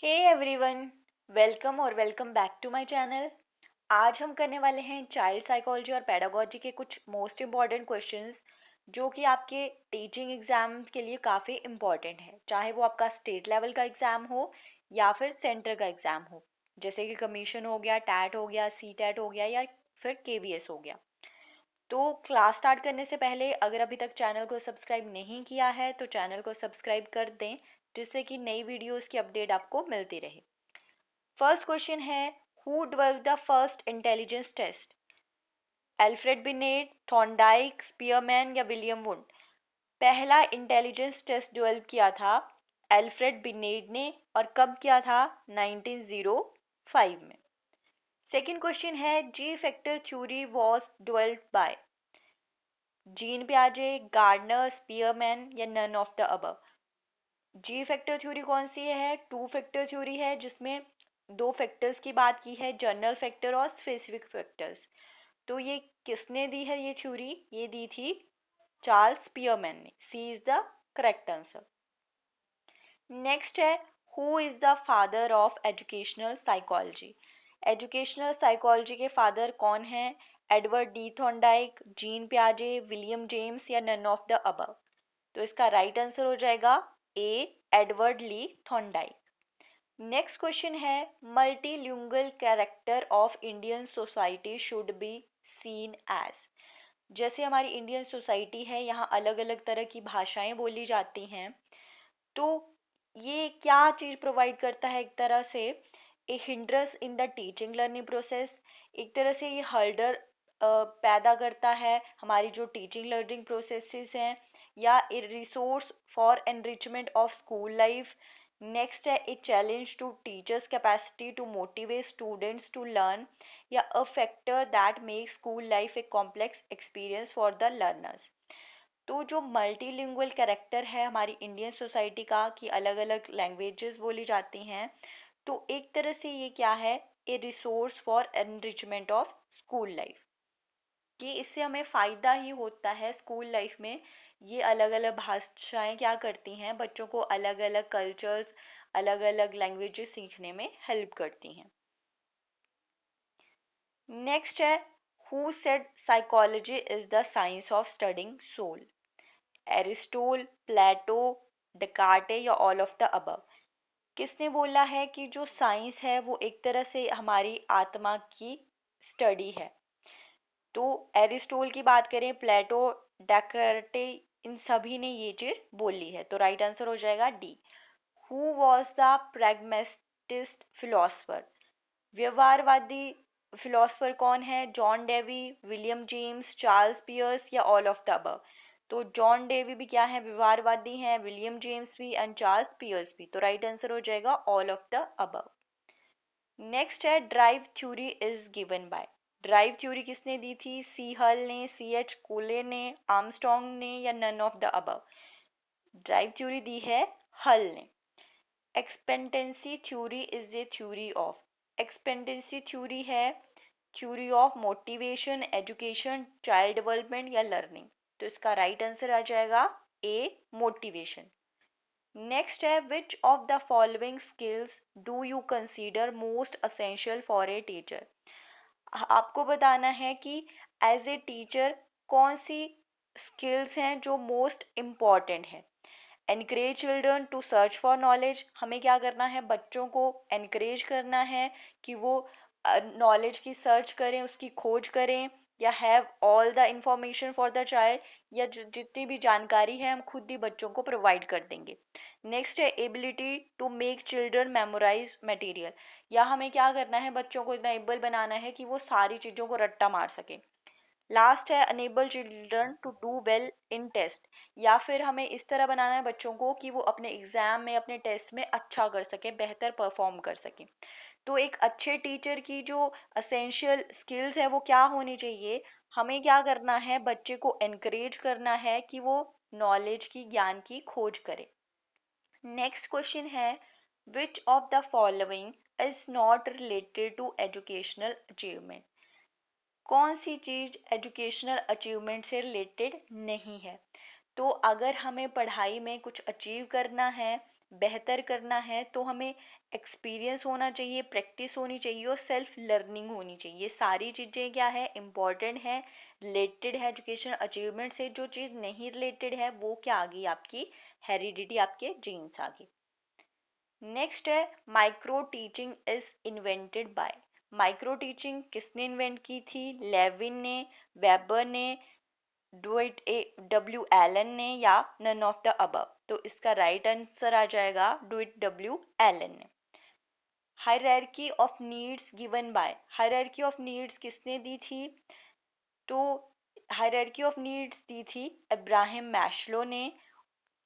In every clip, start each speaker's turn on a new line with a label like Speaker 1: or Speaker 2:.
Speaker 1: हे everyone, welcome और welcome back to my channel. आज हम करने वाले हैं चाइल्ड साइकोलॉजी और पेडागोजी के कुछ मोस्ट इम्पॉर्टेंट क्वेश्चंस जो कि आपके टीचिंग एग्जाम के लिए काफ़ी इम्पॉर्टेंट है, चाहे वो आपका स्टेट लेवल का एग्ज़ाम हो या फिर सेंटर का एग्ज़ाम हो, जैसे कि कमीशन हो गया, टैट हो गया, सी टैट हो गया या फिर केवीएस हो गया। तो क्लास स्टार्ट करने से पहले अगर अभी तक चैनल को सब्सक्राइब नहीं किया है तो चैनल को सब्सक्राइब कर दें, जिससे कि नई वीडियोस की अपडेट आपको मिलती रहे। फर्स्ट क्वेश्चन है, who developed the first intelligence test? Alfred Binet, Thorndike, Spearman या विलियम वुड? पहला इंटेलिजेंस टेस्ट डेवलप किया था एल्फ्रेड बिनेट ने, और कब किया था? 1905 में। सेकेंड क्वेश्चन है, G factor theory was developed by? Jean पियाजे, गार्डनर, स्पीयरमैन या none of the above? G factor theory कौन सी है? टू फैक्टर थ्योरी है, जिसमें दो फैक्टर्स की बात की है, जनरल फैक्टर और स्पेसिफिक फैक्टर्स। तो ये किसने दी है ये थ्योरी? ये दी थी चार्ल्स स्पीयरमैन ने। C is the correct answer. Next है, who is the father of educational psychology? Educational psychology के फादर कौन हैं? एडवर्ड डी थॉर्नडाइक, जीन पियाजे, विलियम जेम्स या नन ऑफ द अबव? तो इसका राइट आंसर हो जाएगा A, Edward Lee Thorndike. Next question है, multilingual character of Indian society should be seen as? जैसे हमारी इंडियन सोसाइटी है, यहाँ अलग अलग तरह की भाषाएं बोली जाती हैं, तो ये क्या चीज़ प्रोवाइड करता है? एक तरह से a hindrance in the teaching learning process, एक तरह से ये हर्डर पैदा करता है हमारी जो टीचिंग लर्निंग प्रोसेसेस हैं, या a resource for enrichment of school life. Next है, a challenge to teachers capacity to motivate students to learn, या a factor that make school life a complex experience for the learners. तो जो multilingual character है हमारी Indian society का, कि अलग अलग लैंग्वेजेस बोली जाती हैं, तो एक तरह से ये क्या है? ए resource for enrichment of school life, कि इससे हमें फ़ायदा ही होता है स्कूल लाइफ में। ये अलग अलग भाषाएं क्या करती हैं, बच्चों को अलग अलग कल्चर्स, अलग अलग लैंग्वेजेस सीखने में हेल्प करती हैं। नेक्स्ट है, who said psychology is the science of studying soul? Aristotle, Plato, Descartes या ऑल ऑफ द अबव? किसने बोला है कि जो साइंस है वो एक तरह से हमारी आत्मा की स्टडी है? तो एरिस्टोल की बात करें, प्लेटो, डेकार्टे, इन सभी ने ये चीज़ बोली है, तो राइट आंसर हो जाएगा D. Who was the pragmatist philosopher? व्यवहारवादी फिलोसफर कौन है? John Dewey, William James, Charles Peirce या ऑल ऑफ द अबव? तो जॉन डेवी भी क्या है? व्यवहारवादी हैं, विलियम जेम्स भी एंड चार्ल्स पियर्स भी, तो राइट आंसर हो जाएगा all of the above. Next है, drive theory is given by? Drive theory किसने दी थी? सी हल ने, सी एच कोले ने, आर्मस्ट्रॉन्ग ने या none of the above? Drive theory दी है हल ने। Expectancy theory is a theory of? Expectancy theory है theory of motivation, education, child development या लर्निंग, तो इसका राइट आंसर आ जाएगा ए, मोटिवेशन। नेक्स्ट है, which of the following skills do you consider most essential for a teacher? आपको बताना है कि एज ए टीचर कौन सी स्किल्स हैं जो मोस्ट इम्पॉर्टेंट हैं। Encourage children to search for knowledge, हमें क्या करना है? बच्चों को एनकरेज करना है कि वो नॉलेज की सर्च करें, उसकी खोज करें, या have all the information for the child, या जितनी भी जानकारी है हम खुद ही बच्चों को प्रोवाइड कर देंगे। नेक्स्ट है, ability to make children memorise material, या हमें क्या करना है? बच्चों को इतना एबल बनाना है कि वो सारी चीज़ों को रट्टा मार सके। लास्ट है, enable children to do well in test, या फिर हमें इस तरह बनाना है बच्चों को कि वो अपने एग्ज़ाम में, अपने टेस्ट में अच्छा कर सके, बेहतर परफॉर्म कर सके। तो एक अच्छे टीचर की जो असेंशियल स्किल्स है वो क्या होनी चाहिए? हमें क्या करना है? बच्चे को एनकरेज करना है कि वो नॉलेज की, ज्ञान की खोज करे। नेक्स्ट क्वेश्चन है, which of the following is not related to educational achievement? कौन सी चीज़ एजुकेशनल अचीवमेंट से रिलेटेड नहीं है? तो अगर हमें पढ़ाई में कुछ अचीव करना है, बेहतर करना है तो हमें एक्सपीरियंस होना चाहिए, प्रैक्टिस होनी चाहिए और सेल्फ लर्निंग होनी चाहिए। ये सारी चीज़ें क्या है, इम्पॉर्टेंट है, रिलेटेड है एजुकेशन अचीवमेंट से। जो चीज़ नहीं रिलेटेड है वो क्या आ गई, आपकी हेरिडिटी, आपके जीन्स आ गई। नेक्स्ट है micro teaching is invented by. Micro teaching किसने इन्वेंट की थी? लेविन ने, वेबर ने, डुइट ए डब्ल्यू एलन ने, या नन ऑफ द अबव? तो इसका राइट आंसर आ जाएगा डुइट डब्ल्यू एलन ने। Hierarchy of needs given bye. Hierarchy of needs किसने दी थी? तो हायरार्की ऑफ नीड्स दी थी अब्राहम मैस्लो ने।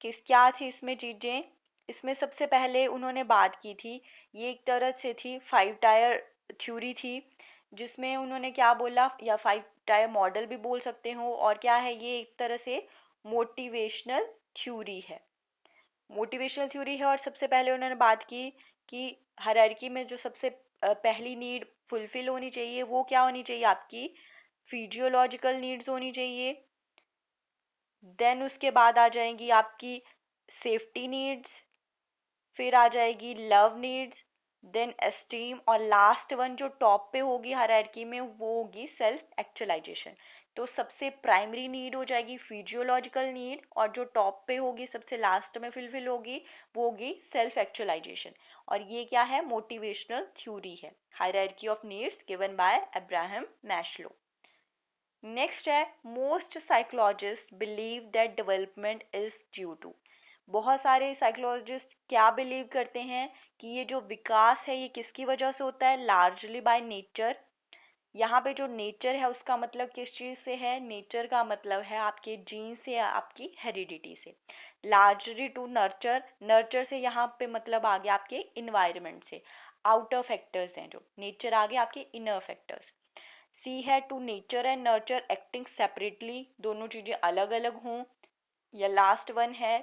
Speaker 1: क्या थी इसमें चीज़ें? इसमें सबसे पहले उन्होंने बात की थी, ये एक तरह से थी 5 टायर थ्योरी थी, जिसमें उन्होंने क्या बोला, या 5 टायर मॉडल भी बोल सकते हो, और क्या है ये, एक तरह से मोटिवेशनल थ्योरी है। मोटिवेशनल थ्योरी है। और सबसे पहले उन्होंने बात की कि हायरार्की में जो सबसे पहली नीड फुलफिल होनी चाहिए वो क्या होनी चाहिए, आपकी फिजियोलॉजिकल नीड्स होनी चाहिए। देन उसके बाद आ जाएंगी आपकी सेफ्टी नीड्स, फिर आ जाएगी लव नीड्स, देन एस्टीम, और लास्ट वन जो टॉप पे होगी हायरार्की में वो होगी सेल्फ एक्चुअलाइजेशन। तो सबसे प्राइमरी नीड हो जाएगी फिजियोलॉजिकल नीड, और जो टॉप पे होगी सबसे लास्ट में फुलफिल होगी वो होगी सेल्फ एक्चुअलाइजेशन। और ये क्या है, मोटिवेशनल थ्योरी है, hierarchy of needs given by Abraham Maslow. Next है most psychologist believe that development is due to. बहुत सारे साइकोलॉजिस्ट क्या बिलीव करते हैं कि ये जो विकास है ये किसकी वजह से होता है? Largely by nature. यहाँ पे जो नेचर है उसका मतलब किस चीज़ से है? नेचर का मतलब है आपके जीन से या आपकी हेरिडिटी से। लार्जली टू नर्चर, नर्चर से यहाँ पे मतलब आ गया आपके इन्वायरमेंट से। आउटर फैक्टर्स हैं जो, नेचर आ गया आपके इनर फैक्टर्स। सी है to nature and nurture acting separately, दोनों चीज़ें अलग अलग हों। या लास्ट वन है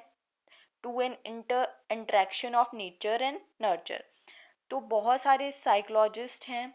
Speaker 1: to an interaction of nature and nurture. तो बहुत सारे साइकोलॉजिस्ट हैं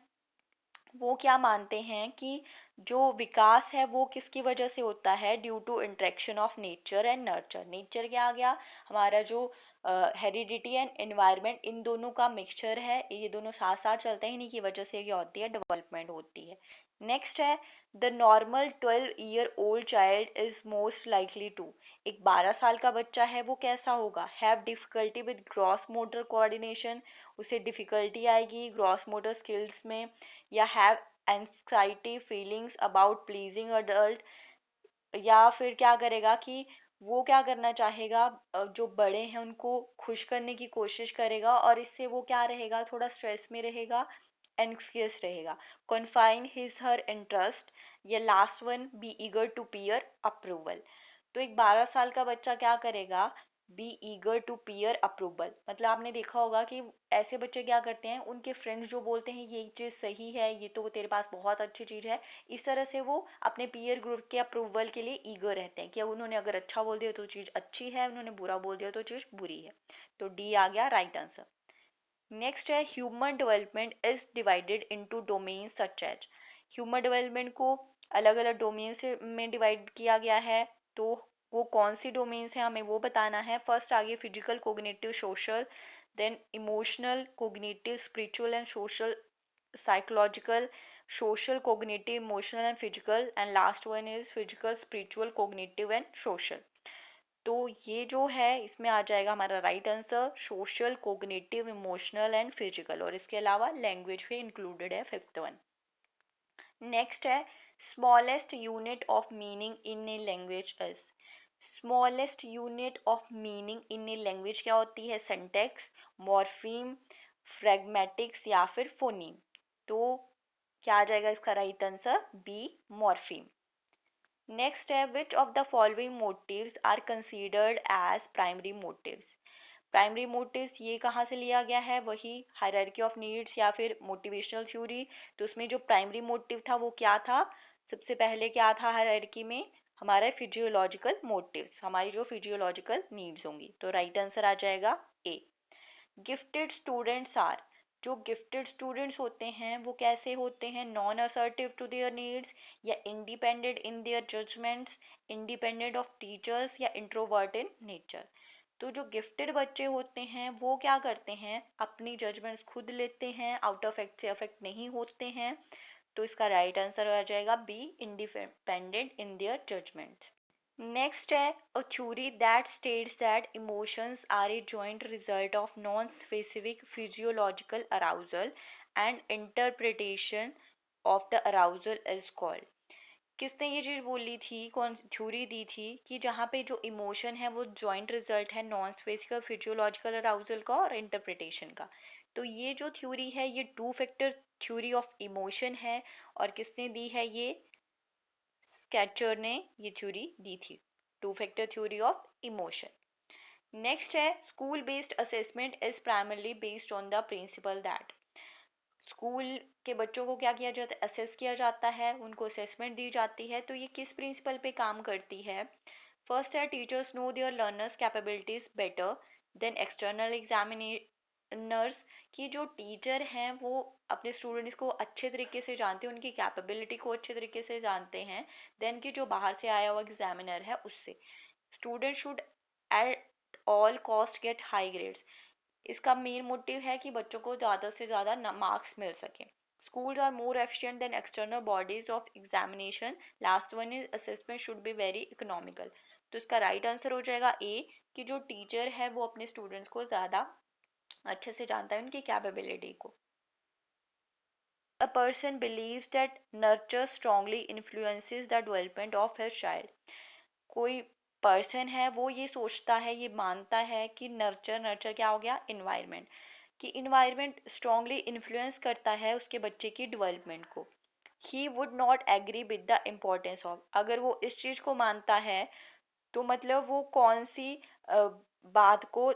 Speaker 1: वो क्या मानते हैं कि जो विकास है वो किसकी वजह से होता है? Due to interaction of nature and nurture. Nature क्या आ गया, हमारा जो हेरिडिटी एंड एनवायरनमेंट, इन दोनों का मिक्सचर है, ये दोनों साथ साथ चलते हैं, इन्हीं की वजह से क्या होती है, डेवलपमेंट होती है। नेक्स्ट है the normal 12 year old child is most likely to. एक 12 साल का बच्चा है वो कैसा होगा? Have difficulty with gross motor coordination, उसे डिफिकल्टी आएगी ग्रॉस मोटर स्किल्स में। या have anxiety feelings about pleasing adult, या फिर क्या करेगा कि वो क्या करना चाहेगा, जो बड़े हैं उनको खुश करने की कोशिश करेगा, और इससे वो क्या रहेगा, थोड़ा स्ट्रेस में रहेगा, एंक्सियस रहेगा। Confine his her interest. या last one be eager to peer approval. तो एक 12 साल का बच्चा क्या करेगा? Be eager to peer approval, मतलब आपने देखा होगा कि ऐसे बच्चे क्या करते हैं, उनके फ्रेंड्स जो बोलते हैं ये चीज़ सही है, ये तो तेरे पास बहुत अच्छी चीज़ है, इस तरह से वो अपने पीयर ग्रुप के अप्रूवल के लिए ईगर रहते हैं कि उन्होंने अगर अच्छा बोल दिया तो चीज़ अच्छी है, उन्होंने बुरा बोल दिया तो चीज़ बुरी है। तो डी आ गया राइट आंसर। नेक्स्ट है human development is divided into domain such as. Human development को अलग अलग डोमेन्स में डिवाइड किया गया है। तो वो कौन सी डोमेन्स हैं हमें वो बताना है। फर्स्ट आगे physical, cognitive, social, then emotional, cognitive, spiritual and social, psychological, social, cognitive, emotional and physical, and last one is physical, spiritual, cognitive and social. तो ये जो है इसमें आ जाएगा हमारा right answer social, cognitive, emotional and physical, और इसके अलावा लैंग्वेज भी इंक्लूडेड है, फिफ्थ वन। नेक्स्ट है smallest unit of meaning in a language is. Smallest unit of meaning in a language क्या होती है? सिंटैक्स, मॉर्फीम, फ्रैग्मेटिक्स, या फिर फोनीम। तो क्या आ जाएगा इसका right answer? B, morpheme. Next है which of the following motives are considered as primary motives. Primary motives ये कहाँ से लिया गया है? वही हायरार्की ऑफ नीड्स या फिर मोटिवेशनल थ्योरी। तो उसमें जो प्राइमरी मोटिव था वो क्या था? सबसे पहले क्या था हायरार्की में? हमारा फिजियोलॉजिकल मोटिव्स, हमारी जो फिजियोलॉजिकल नीड्स होंगी। तो राइट आंसर आ जाएगा ए। Gifted students are. जो गिफ्टेड स्टूडेंट्स होते हैं वो कैसे होते हैं? Non assertive to their needs, या independent in their judgements, independent of teachers, या इंट्रोवर्ट इन नेचर। तो जो गिफ्टेड बच्चे होते हैं वो क्या करते हैं, अपनी जजमेंट्स खुद लेते हैं, आउट ऑफ एक्ट से अफेक्ट नहीं होते हैं। तो इसका राइट आंसर आ जाएगा B, independent in their judgement. Next है a theory that states that emotions are a joint result of non specific physiological arousal and interpretation of the arousal is called. किसने ये चीज़ बोली थी, कौन सी थ्योरी दी थी कि जहाँ पे जो इमोशन है वो जॉइंट रिजल्ट है नॉन स्पेसिफिक फिजियोलॉजिकल अराउजल का और इंटरप्रिटेशन का। तो ये जो थ्योरी है ये to factor theory of emotion है। और किसने दी है, ये स्केचर ने ये थ्योरी दी थी, two factor theory of emotion. Next है school based assessment is primarily based on the principle that. School के बच्चों को क्या किया जाता है, असेस किया जाता है, उनको असेसमेंट दी जाती है। तो ये किस प्रिंसिपल पे काम करती है। फर्स्ट है teachers know their learners capabilities better than external examiners. कि जो टीचर हैं वो अपने स्टूडेंट्स को अच्छे तरीके से जानते हैं, उनकी कैपेबिलिटी को अच्छे तरीके से जानते हैं देन कि जो बाहर से आया हुआ एग्जामिनर है उससे। Student should at all cost get high grades. इसका मेन मोटिव है कि बच्चों को ज़्यादा से ज़्यादा मार्क्स मिल सके। Schools are more efficient than external bodies of examination. Last one is assessment should be very economical. तो इसका राइट आंसर हो जाएगा ए, कि जो टीचर है वो अपने स्टूडेंट्स को ज़्यादा अच्छे से जानता है, उनकी कैपेबिलिटी को। A person believes that nurture strongly influences the development of his child. कोई पर्सन है वो ये सोचता है, ये मानता है कि नर्चर, नर्चर क्या हो गया, इन्वायरमेंट, कि इन्वायरमेंट स्ट्रांगली इन्फ्लुएंस करता है उसके बच्चे की डेवलपमेंट को। He would not agree with the importance of, अगर वो इस चीज़ को मानता है तो मतलब वो कौन सी बात को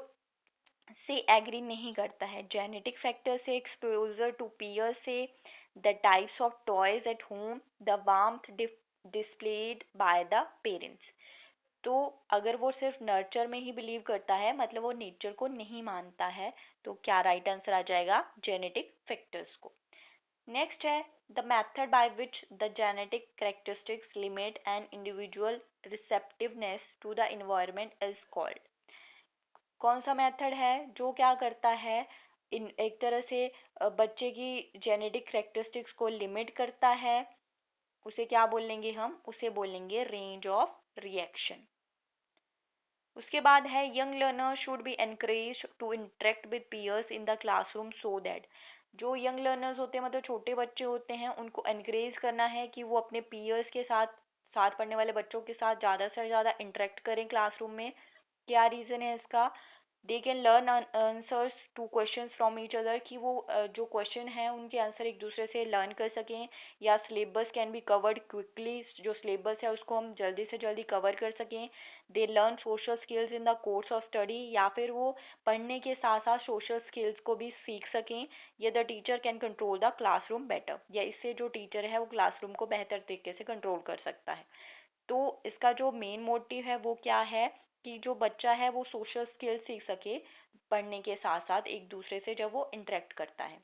Speaker 1: से एग्री नहीं करता है। जेनेटिक फैक्टर से, एक्सपोजर टू पीयर से, the types of toys at home, the warmth displayed by the parents. तो अगर वो सिर्फ नर्चर में ही बिलीव करता है, मतलब वो नेचर को नहीं मानता है, तो क्या राइट आंसर आ जाएगा, जेनेटिक फैक्टर्स को। नेक्स्ट है the method by which the genetic characteristics limit an individual receptiveness to the environment is called. कौन सा मेथड है जो क्या करता है, इन एक तरह से बच्चे की जेनेटिक करेक्टरिस्टिक्स को लिमिट करता है, उसे क्या बोलेंगे हम, उसे बोलेंगे रेंज ऑफ रिएक्शन। उसके बाद है young learner should be encourage to interact with peers in the classroom so that. जो यंग लर्नर्स होते हैं, मतलब छोटे बच्चे होते हैं, उनको एनकरेज करना है कि वो अपने पीयर्स के साथ, साथ पढ़ने वाले बच्चों के साथ ज़्यादा से ज़्यादा इंटरेक्ट करें क्लासरूम में। क्या रीज़न है इसका, they can learn answers two questions from each other, कि वो जो क्वेश्चन हैं उनके आंसर एक दूसरे से लर्न कर सकें, या syllabus can be covered quickly, जो सिलेबस है उसको हम जल्दी से जल्दी कवर कर सकें। They learn social skills in the course of study, या फिर वो पढ़ने के साथ साथ सोशल स्किल्स को भी सीख सकें। या the teacher can control the classroom better, या इससे जो टीचर है वो क्लासरूम को बेहतर तरीके से कंट्रोल कर सकता है। तो इसका जो मेन मोटिव है वो क्या है, कि जो बच्चा है वो सोशल स्किल सीख सके पढ़ने के साथ साथ एक दूसरे से जब वो इंटरेक्ट करता है।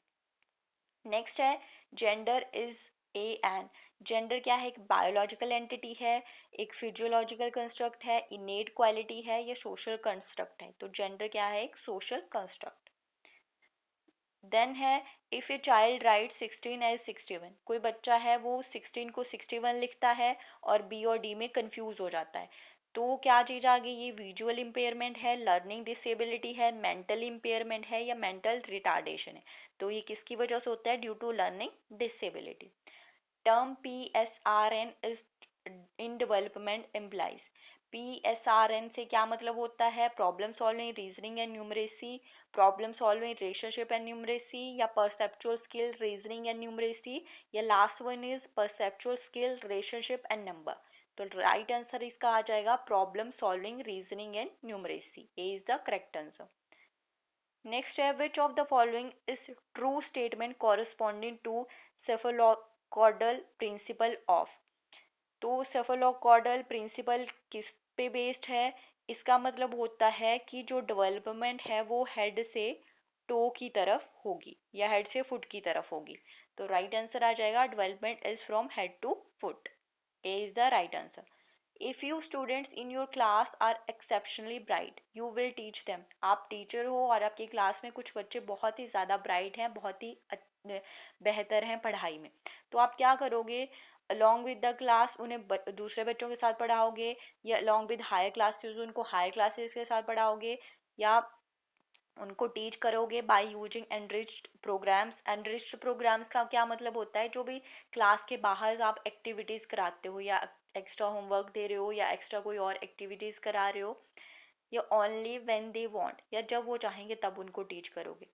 Speaker 1: नेक्स्ट है gender is a an. Gender क्या है, एक बायोलॉजिकल एंटिटी है, एक फिजियोलॉजिकल कंस्ट्रक्ट है, इनेट क्वालिटी है, या सोशल कंस्ट्रक्ट है। तो जेंडर क्या है, एक सोशल कंस्ट्रक्ट। देन है if a child write 16 as 61। कोई बच्चा है वो 16 को 61 लिखता है और बी और डी में कंफ्यूज हो जाता है। तो क्या चीज़ आ गई, ये विजुअल इम्पेयरमेंट है, लर्निंग डिसेबिलिटी है, मेंटल इम्पेयरमेंट है, या मेंटल रिटार्डेशन है। तो ये किसकी वजह से होता है, due to learning disability. Term PSRN is in development implies. PSRN से क्या मतलब होता है, problem solving, reasoning and numeracy, problem solving, relationship and numeracy, या perceptual skill, reasoning and numeracy, या last one is perceptual skill, relationship and number. तो right answer इसका आ जाएगा problem solving, reasoning and numeracy, A is the correct answer. Next है which of the following is true statement corresponding to cephalocaudal principle of. तो cephalocaudal principal किस पे based है, इसका मतलब होता है कि जो डेवलपमेंट है वो हेड से टो की तरफ होगी, या हेड से फुट की तरफ होगी। तो राइट आंसर आ जाएगा development is from head to foot, a is the right answer. If you students in your class are exceptionally bright you will teach them. आप टीचर हो और आपकी क्लास में कुछ बच्चे बहुत ही ज़्यादा ब्राइट हैं, बहुत ही बेहतर हैं पढ़ाई में, तो आप क्या करोगे, अलॉन्ग विद द क्लास उन्हें दूसरे बच्चों के साथ पढ़ाओगे, या अलॉन्ग विद हायर क्लासेस उनको हायर क्लासेस के साथ पढ़ाओगे, या उनको टीच करोगे by using enriched programmes. Enriched programmes का क्या मतलब होता है, जो भी क्लास के बाहर आप एक्टिविटीज़ कराते हो या एक्स्ट्रा होमवर्क दे रहे हो या एक्स्ट्रा कोई और एक्टिविटीज़ करा रहे हो, या ओनली व्हेन दे वांट, या जब वो चाहेंगे तब उनको टीच करोगे।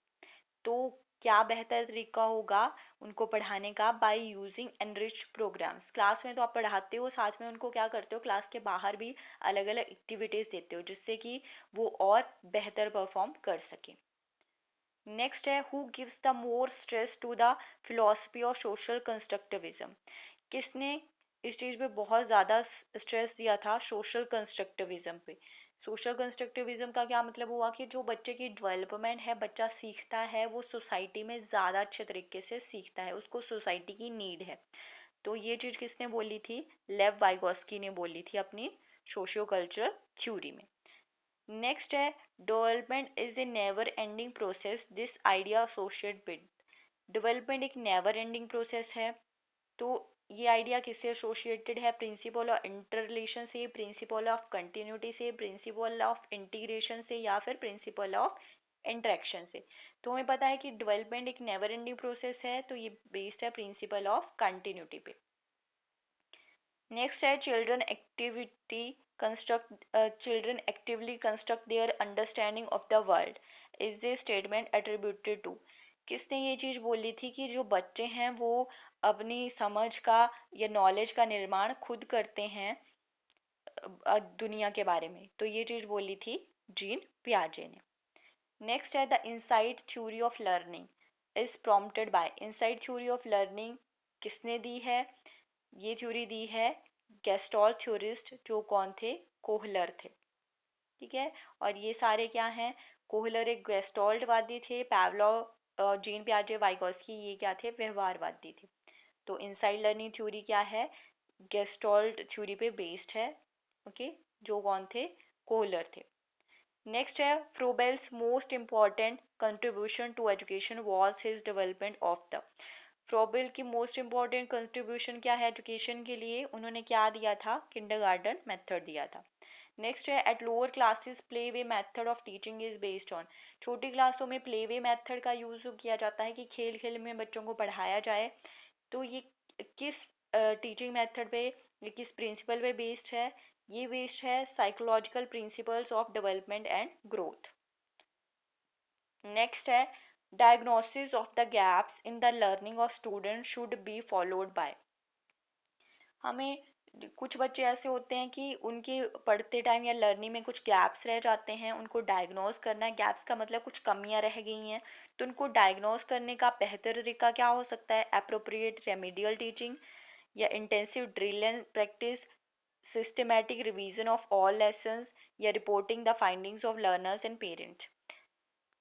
Speaker 1: तो क्या बेहतर तरीका होगा उनको पढ़ाने का, by using enriched programmes. Class में तो आप पढ़ाते हो, साथ में उनको क्या करते हो, क्लास के बाहर भी अलग अलग एक्टिविटीज़ देते हो जिससे कि वो और बेहतर परफॉर्म कर सकें। नेक्स्ट है, who gives the more stress to the philosophy of social constructivism. किसने इस चीज़ पे बहुत ज़्यादा स्ट्रेस दिया था, सोशल कंस्ट्रक्टिविज्म पे। सोशल कंस्ट्रक्टिविज्म का क्या मतलब हुआ कि जो बच्चे की डेवलपमेंट है, बच्चा सीखता है, वो सोसाइटी में ज़्यादा अच्छे तरीके से सीखता है, उसको सोसाइटी की नीड है। तो ये चीज़ किसने बोली थी, लेव वाइगोस्की ने बोली थी अपनी सोशियो कल्चरल थ्योरी में। नेक्स्ट है, development is a never ending process, this idea associate with. Development एक नेवर एंडिंग प्रोसेस है, तो ये आइडिया किससे एसोसिएटेड है, प्रिंसिपल ऑफ इंटर रिलेशन से, प्रिंसिपल ऑफ कंटिन्यूटी से, प्रिंसिपल ऑफ इंटीग्रेशन से, या फिर प्रिंसिपल ऑफ इंटरेक्शन से। तो हमें पता है कि डेवलपमेंट एक नेवर एंडिंग प्रोसेस है, तो ये बेस्ड है प्रिंसिपल ऑफ कंटिन्यूटी पे। नेक्स्ट है, children actively construct their understanding of the world is a statement attributed to। किसने ये चीज़ बोली थी कि जो बच्चे हैं वो अपनी समझ का या नॉलेज का निर्माण खुद करते हैं दुनिया के बारे में, तो ये चीज़ बोली थी जीन पियाजे ने। नेक्स्ट है, the insight theory of learning is prompted by. Insight theory of learning किसने दी है, ये थ्योरी दी है गेस्टॉल थ्योरिस्ट, जो कौन थे, कोहलर थे। ठीक है, और ये सारे क्या हैं, कोहलर एक गेस्टॉल्टवादी थे, पावलोव जीन पियाजे वाइगोस्की ये क्या थे, व्यवहारवादी थे। तो इनसाइड लर्निंग थ्योरी क्या है, गेस्टॉल्ट थ्योरी पे बेस्ड है। ओके, जो कौन थे, कोहलर थे। नेक्स्ट है, Froebel's most important contribution to education was his development of the. Froebel की मोस्ट इम्पॉर्टेंट कंट्रीब्यूशन क्या है एजुकेशन के लिए, उन्होंने क्या दिया था, किंडरगार्टन मेथड दिया था। नेक्स्ट है, at lower classes play way method of teaching is based on. छोटी क्लासों में प्ले वे मेथड का यूज़ किया जाता है कि खेल खेल में बच्चों को पढ़ाया जाए। तो ये किस टीचिंग मेथड पे, ये किस प्रिंसिपल पे बेस्ड है, ये बेस्ड है psychological principles of development and growth. Next है, diagnosis of the gaps in the learning of student should be followed by. हमें कुछ बच्चे ऐसे होते हैं कि उनके पढ़ते टाइम या लर्निंग में कुछ गैप्स रह जाते हैं, उनको डायग्नोस करना है। गैप्स का मतलब कुछ कमियां रह गई हैं, तो उनको डायग्नोस करने का बेहतर तरीका क्या हो सकता है, अप्रोप्रिएट रेमेडियल टीचिंग, या intensive drill and practice, systematic revision of all lessons, या reporting the findings of learners and parents.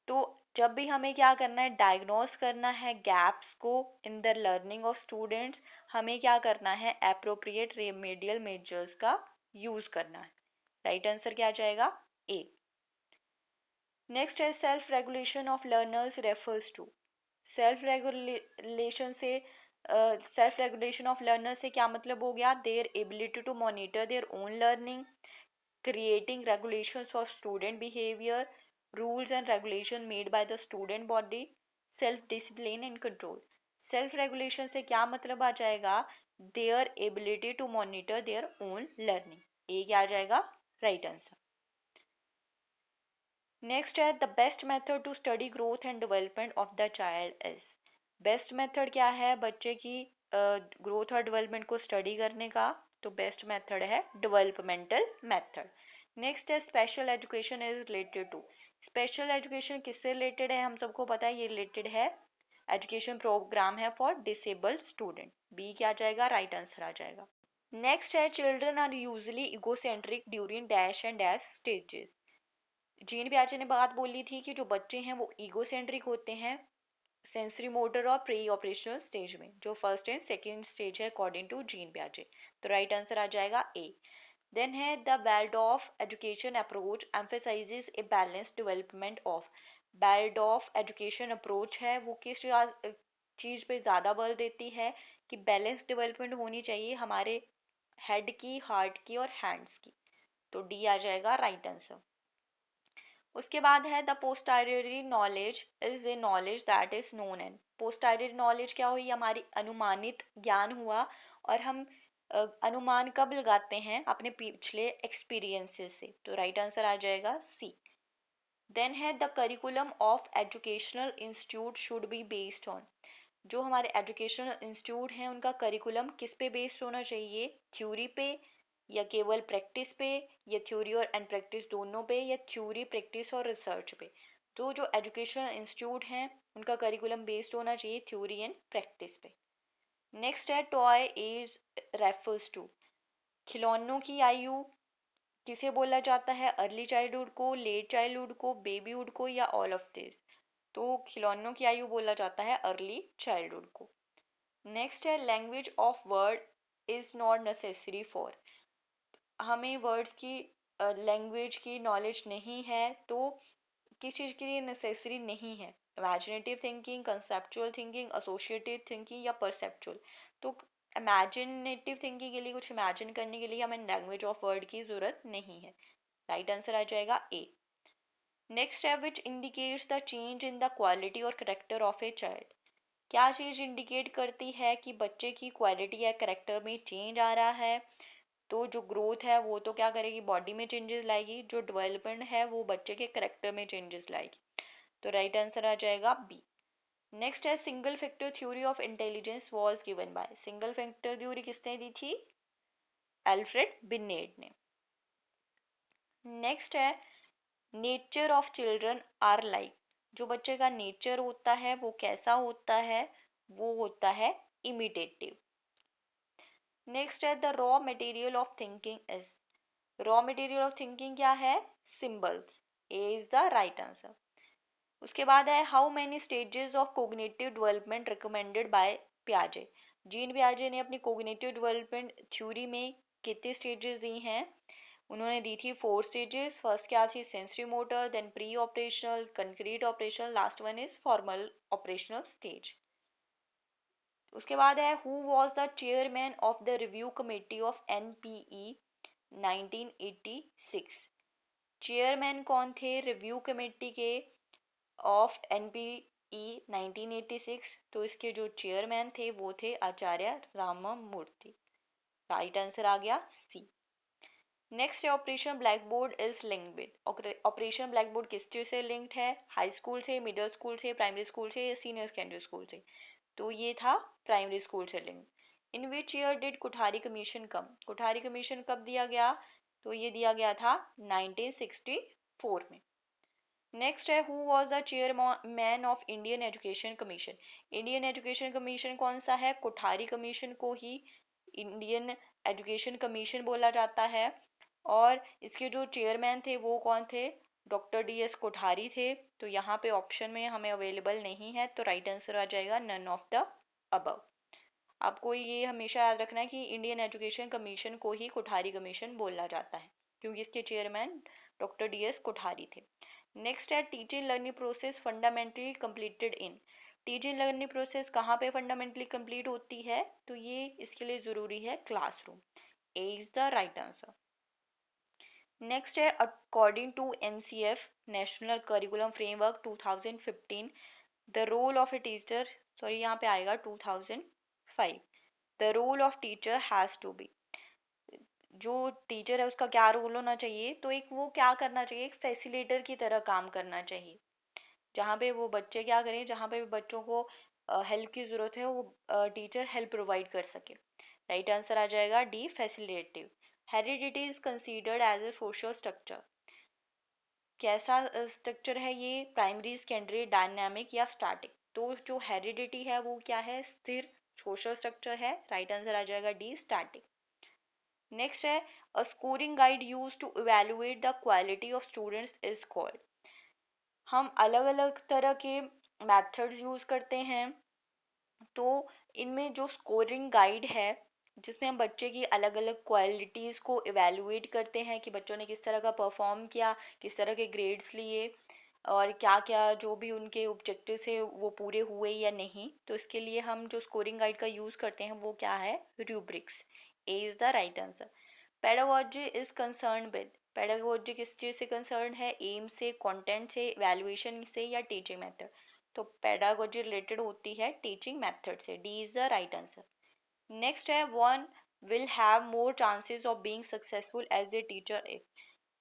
Speaker 1: तो जब भी हमें क्या करना है, डायग्नोस करना है गैप्स को in the learning of students, हमें क्या करना है, एप्रोप्रिएट रेमेडियल मेजर्स का यूज़ करना है। राइट आंसर क्या आ जाएगा, ए। नेक्स्ट है, self regulation of learners refers to. Self regulation से सेल्फ रेगुलेशन ऑफ लर्नर से क्या मतलब हो गया, their ability to monitor their own learning, creating regulations for student behavior, rules and regulation made by the student body, self discipline and control। Self regulation से क्या मतलब आ जाएगा, their ability to monitor their own learning. ये क्या आ जाएगा, right answer. Next है, the best method to study growth and development of the child is. Best method क्या है बच्चे की ग्रोथ और डेवलपमेंट को स्टडी करने का, तो बेस्ट मेथड है डेवलपमेंटल मेथड। नेक्स्ट है, special education is related to. Special education किससे रिलेटेड है, हम सबको पता है ये रिलेटेड है, एजुकेशन प्रोग्राम है फॉर डिसेबल्ड स्टूडेंट। बी क्या आ जाएगा, राइट आंसर आ जाएगा। नेक्स्ट है, children are usually egocentric during dash and dash stages. Jean पियाजे ने बात बोली थी कि जो बच्चे हैं वो ईगोसेंट्रिक होते हैं सेंसरी मोटर और प्री ऑपरेशनल स्टेज में, जो फर्स्ट एंड सेकेंड स्टेज है अकॉर्डिंग टू जीन पियाजे। तो राइट आंसर आ जाएगा ए। देन है the Waldorf education approach emphasises a balance development of. Waldorf education approach है वो किस चीज़ पे ज़्यादा बल देती है कि बैलेंस डेवलपमेंट होनी चाहिए हमारे हेड की, हार्ट की और हैंड्स की। तो डी आ जाएगा राइट आंसर। उसके बाद है the posteriori knowledge is a knowledge that is known and. Posteriori knowledge क्या हुई, हमारी अनुमानित ज्ञान हुआ, और हम अनुमान कब लगाते हैं, अपने पिछले एक्सपीरियंसेस से। तो राइट आंसर आ जाएगा सी। देन है the curriculum of educational institute should be based on. जो हमारे एजुकेशनल इंस्टीट्यूट हैं उनका करिकुलम किस पे बेस्ड होना चाहिए, थ्योरी पे या केवल प्रैक्टिस पे, या थ्योरी और एंड प्रैक्टिस दोनों पे, या थ्योरी प्रैक्टिस और रिसर्च पे। तो जो एजुकेशनल इंस्टीट्यूट हैं उनका करिकुलम बेस्ड होना चाहिए थ्योरी एंड प्रैक्टिस पे। नेक्स्ट है टॉय एज रेफर्स टू। खिलौनों की आयु किसे बोला जाता है, अर्ली चाइल्डहुड को, लेट चाइल्डहुड को, बेबीहुड को, या ऑल ऑफ दिस। तो खिलौनों की आयु बोला जाता है अर्ली चाइल्डहुड को। नेक्स्ट है language of word is not necessary for. हमें वर्ड्स की लैंग्वेज की नॉलेज नहीं है तो किस चीज़ के लिए नेसेसरी नहीं है, imaginative thinking, conceptual thinking, associative thinking या परसेप्चुअल। तो इमेजिनेटिव थिंकिंग के लिए, कुछ इमेजिन करने के लिए हमें लैंग्वेज ऑफ वर्ड की ज़रूरत नहीं है। राइट आंसर आ जाएगा ए। नेक्स्ट है which indicates the change in the quality और करेक्टर ऑफ ए चाइल्ड। क्या चीज़ इंडिकेट करती है कि बच्चे की क्वालिटी या करेक्टर में चेंज आ रहा है। तो जो ग्रोथ है वो तो क्या करेगी, बॉडी में चेंजेस लाएगी, जो डेवलपमेंट है वो बच्चे के करेक्टर में चेंजेस लाएगी। तो राइट आंसर आ जाएगा बी। नेक्स्ट है single factor theory of intelligence was given by. Single factor theory किसने दी थी, एल्फ्रेड बिनेट ने। नेक्स्ट है nature of children are like. जो बच्चे का नेचर होता है वो कैसा होता है, वो होता है इमिटेटिव। नेक्स्ट है the raw material of thinking is. Raw material of thinking क्या है, symbols. A is the right answer. उसके बाद है how many stages of cognitive development recommended by पियाजे। जीन पियाजे ने अपनी कोग्निटिव डेवलपमेंट थ्योरी में कितने स्टेजेस दी हैं, उन्होंने दी थी 4 स्टेजेस। फर्स्ट क्या थी, sensory motor, then pre operational, concrete operational, last one is formal operational stage. उसके बाद है who was the chairman of the review committee of NPE 1986। Chairman कौन थे रिव्यू कमेटी के ऑफ एनपीई 1986। तो इसके जो चेयरमैन थे वो थे आचार्य राममूर्ति। राइट आंसर आ गया सी। नेक्स्ट है operation blackboard is linked with. Operation blackboard किस चीज से लिंक्ड है, हाई स्कूल से, मिडिल स्कूल से, प्राइमरी स्कूल से, या सीनियर सेकेंडरी स्कूल से। तो ये था प्राइमरी स्कूल से link. In which year did Kothari commission come. Kothari commission कब दिया गया, तो ये दिया गया था 1964 में। नेक्स्ट है who was the chairman of Indian education commission. Indian education commission कौन सा है, कोठारी कमीशन को ही इंडियन एजुकेशन कमीशन बोला जाता है। और इसके जो चेयरमैन थे वो कौन थे, डॉक्टर डी एस कोठारी थे। तो यहाँ पे ऑप्शन में हमें अवेलेबल नहीं है, तो राइट आंसर आ जाएगा नन ऑफ द अबव। आपको ये हमेशा याद रखना है कि इंडियन एजुकेशन कमीशन को ही कोठारी कमीशन बोला जाता है, क्योंकि इसके chairman doctor D S Kothari थे। नेक्स्ट है teaching learning process fundamentally completed in. Teaching learning process कहाँ पे फंडामेंटली कंप्लीट होती है, तो ये इसके लिए ज़रूरी है classroom. A is the right answer. Next है according to NCF national curriculum framework 2015 the role of a teacher, sorry यहाँ पे आएगा 2005, the role of teacher has to be. जो टीचर है उसका क्या रोल होना चाहिए, तो एक वो क्या करना चाहिए, एक फैसिलिटेटर की तरह काम करना चाहिए। जहाँ पे वो बच्चे क्या करें, जहाँ पे बच्चों को हेल्प की ज़रूरत है वो टीचर हेल्प प्रोवाइड कर सके। राइट आंसर आ जाएगा D facilitative. Heredity is considered as a social structure. कैसा स्ट्रक्चर है ये, प्राइमरी, सेकेंडरी, डायनामिक या स्टैटिक। तो जो हेरिडिटी है वो क्या है, स्थिर सोशल स्ट्रक्चर है। राइट आंसर आ जाएगा डी स्टैटिक। नेक्स्ट है a scoring guide use to evaluate the quality of students is called. हम अलग अलग तरह के मेथड्स यूज करते हैं, तो इनमें जो स्कोरिंग गाइड है जिसमें हम बच्चे की अलग अलग क्वालिटीज़ को इवेलुएट करते हैं कि बच्चों ने किस तरह का परफॉर्म किया, किस तरह के ग्रेड्स लिए, और क्या क्या जो भी उनके ऑब्जेक्टिव्स है वो पूरे हुए या नहीं। तो इसके लिए हम जो स्कोरिंग गाइड का यूज़ करते हैं वो क्या है, rubrics. A is the right answer. Pedagogy is concern with, pedagogy किस चीज़ से कंसर्न है, एम से, कंटेंट से, वैल्यूएशन से, या टीचिंग मेथड। तो पेडागोजी रिलेटेड होती है टीचिंग मेथड से। D is the right answer. Next है, one will have more chances of being successful as a teacher if,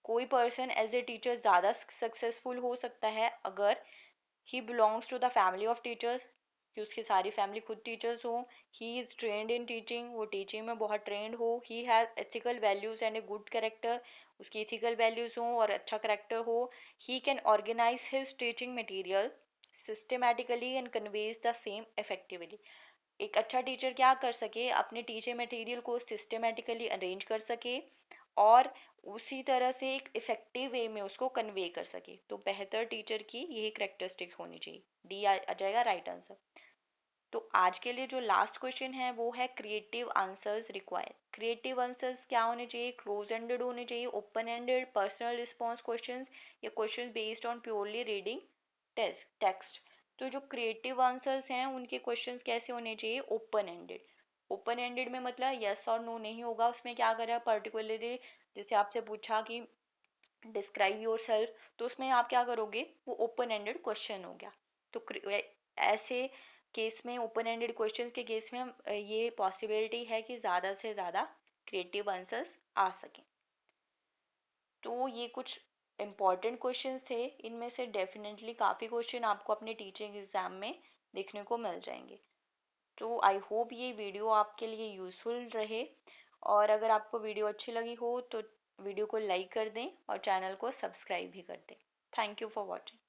Speaker 1: कोई पर्सन एज ए टीचर ज़्यादा सक्सेसफुल हो सकता है अगर he belongs to the family of teachers, कि उसकी सारी फैमिली खुद टीचर्स हो, he is trained in teaching, वो टीचिंग में बहुत ट्रेंड हो, he has ethical values and a good character, उसकी एथिकल वैल्यूज़ हों और अच्छा करेक्टर हो, he can organise his teaching material systematically and conveys the same effectively. एक अच्छा टीचर क्या कर सके, अपने टीचिंग मटेरियल को सिस्टमेटिकली अरेंज कर सके और उसी तरह से एक इफेक्टिव वे में उसको कन्वे कर सके। तो बेहतर टीचर की यही करेक्टरिस्टिक्स होनी चाहिए। डी आ जाएगा राइट आंसर। तो आज के लिए जो लास्ट क्वेश्चन है वो है creative answers require. Creative answers क्या होने चाहिए, क्लोज एंडेड होने चाहिए, open ended, personal response questions, या questions based on purely reading text. तो जो क्रिएटिव आंसर्स हैं उनके क्वेश्चंस कैसे होने चाहिए, ओपन एंडेड। ओपन एंडेड में मतलब यस और नो नहीं होगा, उसमें क्या करें पर्टिकुलरली, जैसे आपसे पूछा कि डिस्क्राइब योर सेल्फ, तो उसमें आप क्या करोगे, वो ओपन एंडेड क्वेश्चन हो गया। तो ऐसे केस में, ओपन एंडेड क्वेश्चंस के केस में ये पॉसिबिलिटी है कि ज़्यादा से ज़्यादा क्रिएटिव आंसर्स आ सकें। तो ये कुछ इम्पॉर्टेंट क्वेश्चंस थे, इनमें से डेफिनेटली काफ़ी क्वेश्चन आपको अपने टीचिंग एग्ज़ाम में देखने को मिल जाएंगे। तो आई होप ये वीडियो आपके लिए यूज़फुल रहे, और अगर आपको वीडियो अच्छी लगी हो तो वीडियो को लाइक कर दें और चैनल को सब्सक्राइब भी कर दें। Thank you for watching.